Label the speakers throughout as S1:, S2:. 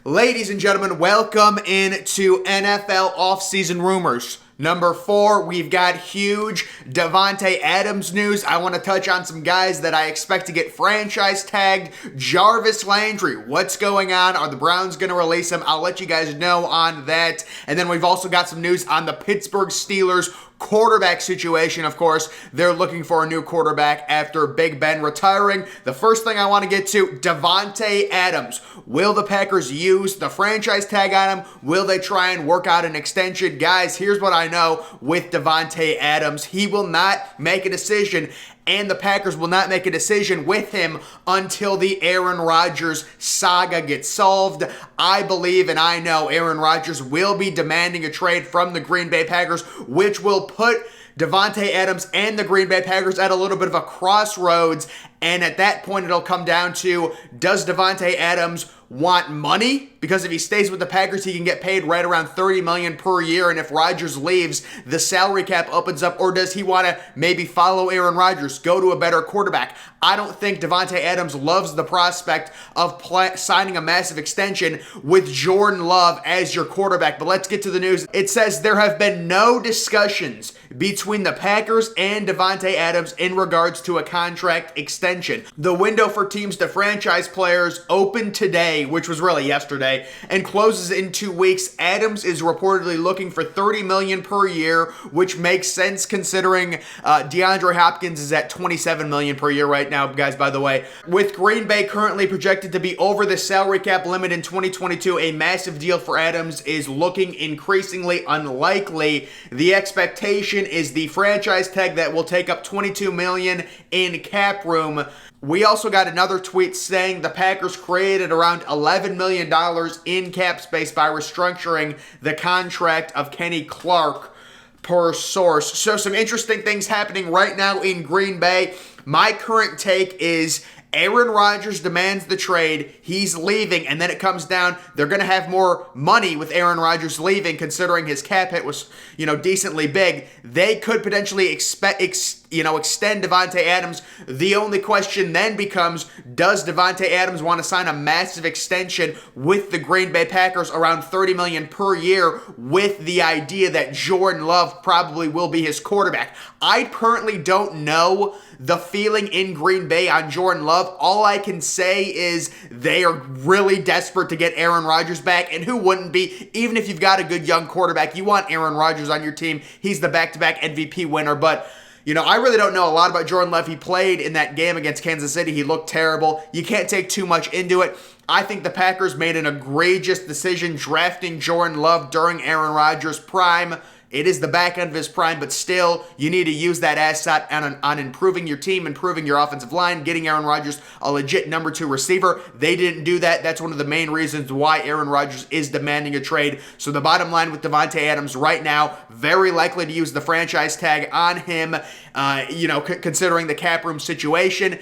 S1: Ladies and gentlemen, welcome into NFL offseason rumors. Number 4, we've got huge Davante Adams news. I want to touch on some guys that I expect to get franchise tagged. Jarvis Landry, what's going on? Are the Browns going to release him? I'll let you guys know on that. And then we've also got some news on the Pittsburgh Steelers quarterback situation. Of course, they're looking for a new quarterback after Big Ben retiring. The first thing I want to get to, Davante Adams. Will the Packers use the franchise tag on him? Will they try and work out an extension? Guys, here's what I know with Davante Adams. He will not make a decision, and the Packers will not make a decision with him until the Aaron Rodgers saga gets solved. I believe and I know Aaron Rodgers will be demanding a trade from the Green Bay Packers, which will put Davante Adams and the Green Bay Packers at a little bit of a crossroads. And at that point, it'll come down to, does Davante Adams want money? Because if he stays with the Packers, he can get paid right around $30 million per year. And if Rodgers leaves, the salary cap opens up. Or does he want to maybe follow Aaron Rodgers, go to a better quarterback? I don't think Davante Adams loves the prospect of signing a massive extension with Jordan Love as your quarterback. But let's get to the news. It says there have been no discussions between the Packers and Davante Adams in regards to a contract extension. The window for teams to franchise players opened today, which was really yesterday, and closes in 2 weeks. Adams is reportedly looking for $30 million per year, which makes sense considering DeAndre Hopkins is at $27 million per year right now, guys, by the way. With Green Bay currently projected to be over the salary cap limit in 2022, a massive deal for Adams is looking increasingly unlikely. The expectation is the franchise tag that will take up $22 million in cap room. We also got another tweet saying the Packers created around $11 million in cap space by restructuring the contract of Kenny Clark, per source. So some interesting things happening right now in Green Bay. My current take is Aaron Rodgers demands the trade. He's leaving, and then it comes down, they're going to have more money with Aaron Rodgers leaving, considering his cap hit was, decently big. They could potentially extend Davante Adams. The only question then becomes, does Davante Adams want to sign a massive extension with the Green Bay Packers around $30 million per year with the idea that Jordan Love probably will be his quarterback? I currently don't know the feeling in Green Bay on Jordan Love. All I can say is they are really desperate to get Aaron Rodgers back, and who wouldn't be? Even if you've got a good young quarterback, you want Aaron Rodgers on your team. He's the back-to-back MVP winner, but I really don't know a lot about Jordan Love. He played in that game against Kansas City. He looked terrible. You can't take too much into it. I think the Packers made an egregious decision drafting Jordan Love during Aaron Rodgers' prime. It is the back end of his prime, but still, you need to use that asset on improving your team, improving your offensive line, getting Aaron Rodgers a legit number 2 receiver. They didn't do that. That's one of the main reasons why Aaron Rodgers is demanding a trade. So the bottom line with Davante Adams right now, very likely to use the franchise tag on him, considering the cap room situation.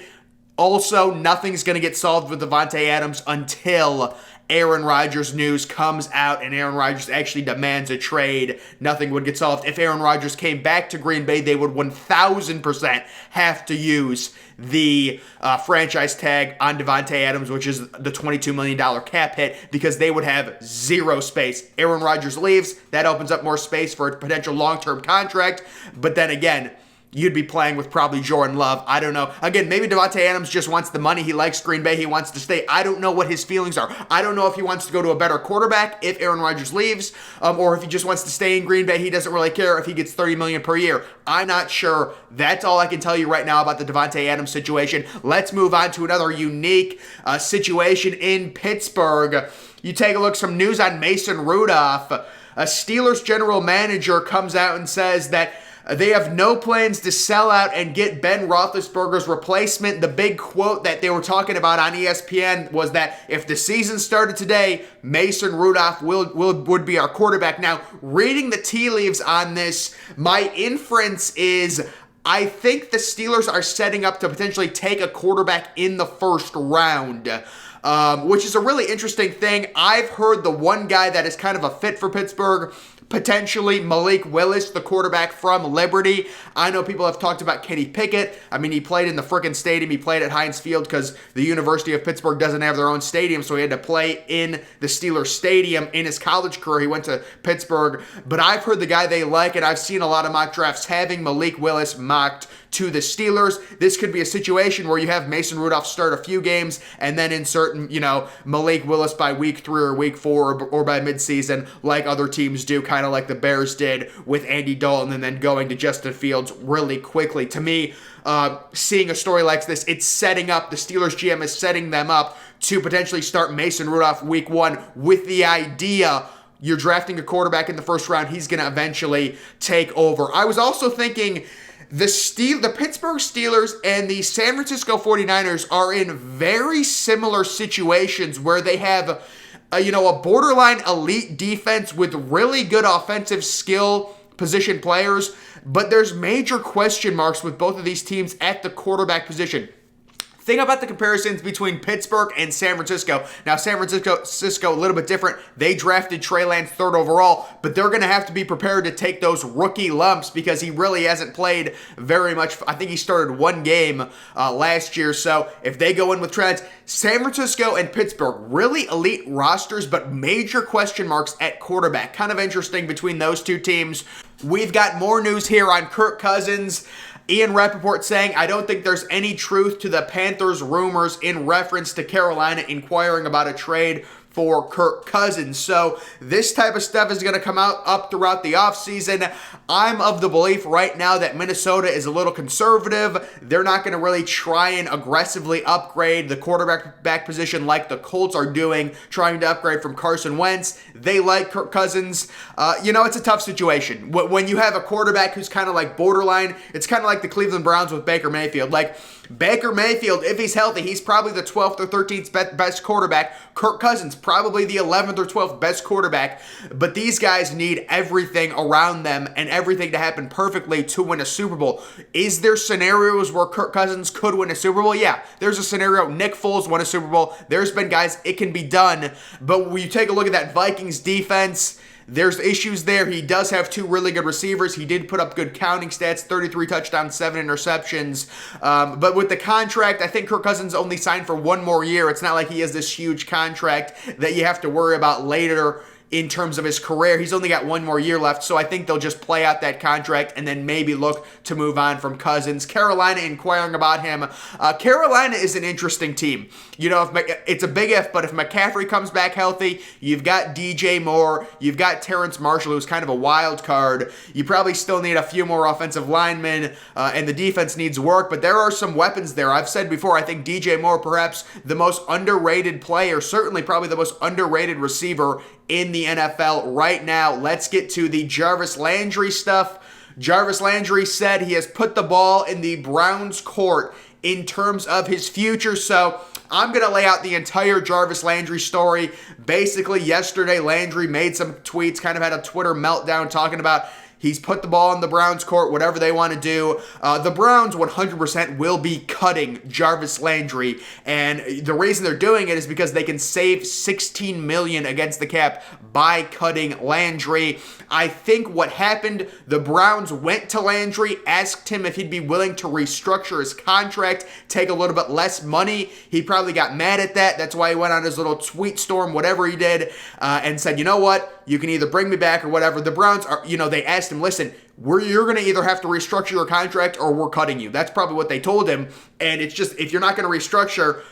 S1: Also, nothing's going to get solved with Davante Adams until Aaron Rodgers news comes out and Aaron Rodgers actually demands a trade. Nothing would get solved. If Aaron Rodgers came back to Green Bay, they would 1,000% have to use the franchise tag on Davante Adams, which is the $22 million cap hit, because they would have zero space. Aaron Rodgers leaves, that opens up more space for a potential long-term contract, but then again, you'd be playing with probably Jordan Love. I don't know. Again, maybe Davante Adams just wants the money. He likes Green Bay. He wants to stay. I don't know what his feelings are. I don't know if he wants to go to a better quarterback if Aaron Rodgers leaves, or if he just wants to stay in Green Bay. He doesn't really care if he gets $30 million per year. I'm not sure. That's all I can tell you right now about the Davante Adams situation. Let's move on to another unique situation in Pittsburgh. You take a look, some news on Mason Rudolph. A Steelers general manager comes out and says that they have no plans to sell out and get Ben Roethlisberger's replacement. The big quote that they were talking about on ESPN was that if the season started today, Mason Rudolph would be our quarterback. Now, reading the tea leaves on this, my inference is I think the Steelers are setting up to potentially take a quarterback in the first round. Which is a really interesting thing. I've heard the one guy that is kind of a fit for Pittsburgh Potentially Malik Willis, the quarterback from Liberty. I know people have talked about Kenny Pickett. I mean, he played in the frickin' stadium. He played at Heinz Field because the University of Pittsburgh doesn't have their own stadium, so he had to play in the Steelers stadium. In his college career, he went to Pittsburgh. But I've heard the guy they like, and I've seen a lot of mock drafts having Malik Willis mocked to the Steelers. This could be a situation where you have Mason Rudolph start a few games and then insert, Malik Willis by week 3 or week 4 or by midseason, like other teams do, kind of like the Bears did with Andy Dalton, and then going to Justin Fields really quickly. To me, seeing a story like this, it's setting up, the Steelers GM is setting them up to potentially start Mason Rudolph week 1 with the idea you're drafting a quarterback in the first round, he's going to eventually take over. I was also thinking the Pittsburgh Steelers and the San Francisco 49ers are in very similar situations where they have a borderline elite defense with really good offensive skill position players, but there's major question marks with both of these teams at the quarterback position. Think about the comparisons between Pittsburgh and San Francisco. Now, San Francisco, a little bit different. They drafted Trey Lance 3rd overall, but they're going to have to be prepared to take those rookie lumps because he really hasn't played very much. I think he started 1 game last year. So if they go in with Trey Lance, San Francisco and Pittsburgh, really elite rosters, but major question marks at quarterback. Kind of interesting between those two teams. We've got more news here on Kirk Cousins. Ian Rappaport saying, I don't think there's any truth to the Panthers rumors in reference to Carolina inquiring about a trade for Kirk Cousins. So this type of stuff is going to come up throughout the offseason. I'm of the belief right now that Minnesota is a little conservative. They're not going to really try and aggressively upgrade the quarterback position like the Colts are doing, trying to upgrade from Carson Wentz. They like Kirk Cousins. It's a tough situation. When you have a quarterback who's kind of like borderline, it's kind of like the Cleveland Browns with Baker Mayfield. Like, Baker Mayfield, if he's healthy, he's probably the 12th or 13th best quarterback. Kirk Cousins, probably the 11th or 12th best quarterback. But these guys need everything around them and everything to happen perfectly to win a Super Bowl. Is there scenarios where Kirk Cousins could win a Super Bowl? Yeah, there's a scenario. Nick Foles won a Super Bowl. There's been guys, it can be done. But when you take a look at that Vikings defense, there's issues there. He does have 2 really good receivers. He did put up good counting stats, 33 touchdowns, 7 interceptions. But with the contract, I think Kirk Cousins only signed for 1 more year. It's not like he has this huge contract that you have to worry about later in terms of his career. He's only got 1 more year left, so I think they'll just play out that contract and then maybe look to move on from Cousins. Carolina inquiring about him. Carolina is an interesting team. It's a big if, but if McCaffrey comes back healthy, you've got DJ Moore, you've got Terrence Marshall, who's kind of a wild card. You probably still need a few more offensive linemen, and the defense needs work, but there are some weapons there. I've said before, I think DJ Moore, perhaps the most underrated player, certainly probably the most underrated receiver in the NFL right now. Let's get to the Jarvis Landry stuff. Jarvis Landry said he has put the ball in the Browns' court in terms of his future. So I'm going to lay out the entire Jarvis Landry story. Basically, yesterday, Landry made some tweets, kind of had a Twitter meltdown talking about he's put the ball in the Browns' court, whatever they want to do. The Browns 100% will be cutting Jarvis Landry, and the reason they're doing it is because they can save $16 million against the cap by cutting Landry. I think what happened, the Browns went to Landry, asked him if he'd be willing to restructure his contract, take a little bit less money. He probably got mad at that. That's why he went on his little tweet storm, whatever he did, and said, you know what? You can either bring me back or whatever. The Browns are, they asked him, listen, you're going to either have to restructure your contract or we're cutting you. That's probably what they told him. And it's just, if you're not going to restructure,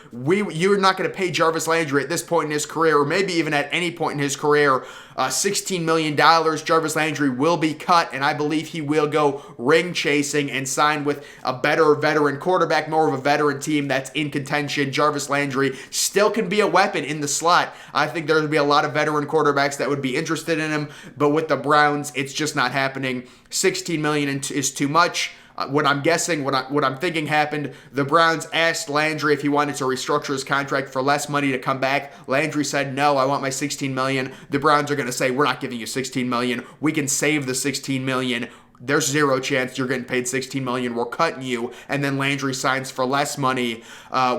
S1: you're not going to pay Jarvis Landry at this point in his career, or maybe even at any point in his career, $16 million. Jarvis Landry will be cut, and I believe he will go ring chasing and sign with a better veteran quarterback, more of a veteran team that's in contention. Jarvis Landry still can be a weapon in the slot. I think there would be a lot of veteran quarterbacks that would be interested in him, but with the Browns, it's just not happening. $16 million is too much. What I'm thinking happened, the Browns asked Landry if he wanted to restructure his contract for less money to come back. Landry said, no, I want my $16 million. The Browns are going to say, we're not giving you $16 million. We can save the $16 million. There's zero chance you're getting paid $16 million. We're cutting you. And then Landry signs for less money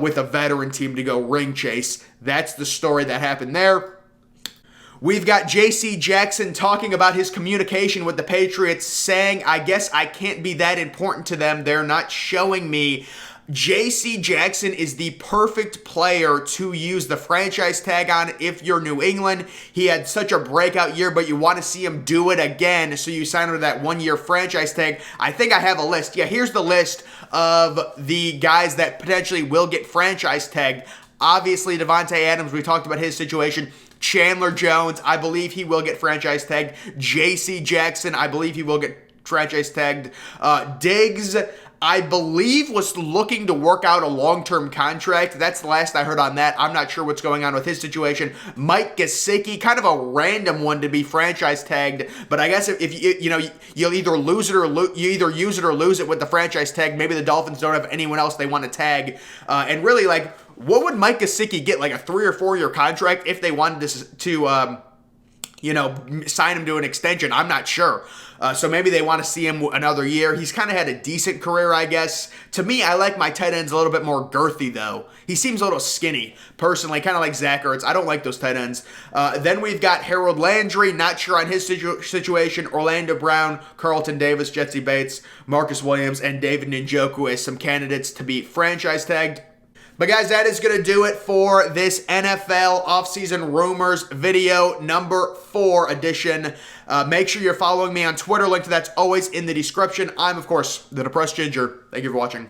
S1: with a veteran team to go ring chase. That's the story that happened there. We've got J.C. Jackson talking about his communication with the Patriots, saying, I guess I can't be that important to them. They're not showing me. J.C. Jackson is the perfect player to use the franchise tag on if you're New England. He had such a breakout year, but you want to see him do it again, so you sign him to that one-year franchise tag. I think I have a list. Yeah, here's the list of the guys that potentially will get franchise tagged. Obviously, Davante Adams, we talked about his situation. Chandler Jones, I believe he will get franchise tagged. J.C. Jackson, I believe he will get franchise tagged. Diggs, I believe, was looking to work out a long-term contract. That's the last I heard on that. I'm not sure what's going on with his situation. Mike Gesicki, kind of a random one to be franchise tagged, but I guess if you'll either lose it or you either use it or lose it with the franchise tag. Maybe the Dolphins don't have anyone else they want to tag, and really, like, what would Mike Gesicki get? Like a 3 or 4 year contract if they wanted to sign him to an extension? I'm not sure. So maybe they want to see him another year. He's kind of had a decent career, I guess. To me, I like my tight ends a little bit more girthy, though. He seems a little skinny, personally, kind of like Zach Ertz. I don't like those tight ends. Then we've got Harold Landry, not sure on his situation. Orlando Brown, Carlton Davis, Jesse Bates, Marcus Williams, and David Njoku as some candidates to be franchise tagged. But guys, that is going to do it for this NFL offseason rumors video number 4 edition. Make sure you're following me on Twitter. Link to that's always in the description. I'm, of course, the Depressed Ginger. Thank you for watching.